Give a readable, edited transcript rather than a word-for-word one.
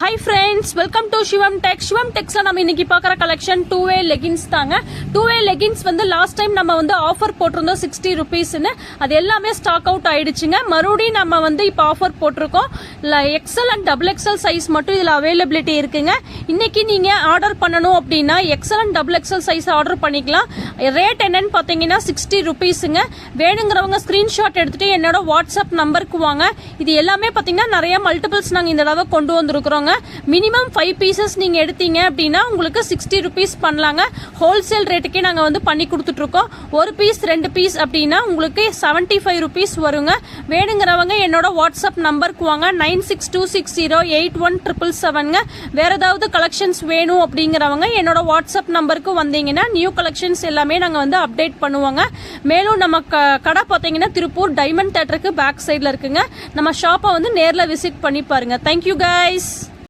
Hi friends, welcome to Shivam Tech. Shivam Tech's நம்ம இன்னைக்கு பார்க்குற கலெக்ஷன் 2way leggings தாங்க. 2way leggings வந்து லாஸ்ட் டைம் நம்ம வந்து ஆஃபர் போட்டிருந்தோம் 60 rupeesன்னு. அது எல்லாமே ஸ்டாக் அவுட் ஆயிடுச்சுங்க. மறுபடியும் நம்ம வந்து இப்போ ஆஃபர் போட்டிருக்கோம். XL and double XL size மட்டும் இதில் அவைலபிலிட்டி இருக்குங்க. இன்னைக்கு நீங்க ஆர்டர் பண்ணணும் அப்படின்னா XL and double XL size order பண்ணிக்கலாம். ரேட் என்னன்னு பார்த்தீங்கன்னா 60 rupeesங்க. வேணுங்கிறவங்க ஸ்கிரீன்ஷாட் எடுத்துட்டு என்னோட வாட்ஸ்அப் நம்பருக்கு வாங்க. இது எல்லாமே பார்த்தீங்கன்னா நிறைய மல்டிபிள்ஸ் நாங்கள் இந்த தடவை கொண்டு வந்திருக்கிறோம். மினிமம் 5 பீசஸ் நீங்க எடுத்தீங்க அப்படின்னா உங்களுக்கு 60 rupees பண்ணலாங்க. ஹோல்சேல் ரேட்டுக்கே நாங்க வந்து பண்ணி கொடுத்துட்டு இருக்கோம். ஒரு பீஸ் 2 பீஸ் அப்படின்னா உங்களுக்கு 75 rupees வருங்க. வேணுங்கிறவங்க என்னோட வாட்ஸ்அப் நம்பருக்கு வாங்க 9626081777ங்க. வேற ஏதாவது கலெக்ஷன்ஸ் வேணும் அப்படிங்கிறவங்க என்னோட வாட்ஸ்அப் நம்பருக்கு வந்தீங்கன்னா நியூ கலெக்ஷன்ஸ் எல்லாமே நாங்க வந்து அப்டேட் பண்ணுவோங்க. மேலும் நம்ம கடை பார்த்தீங்கன்னா திருப்பூர் டைமண்ட் தியேட்டருக்கு பேக் சைட்ல இருக்குங்க. நம்ம ஷாப்பை வந்து நேர்ல விசிட் பண்ணி பாருங்க. Thank you guys.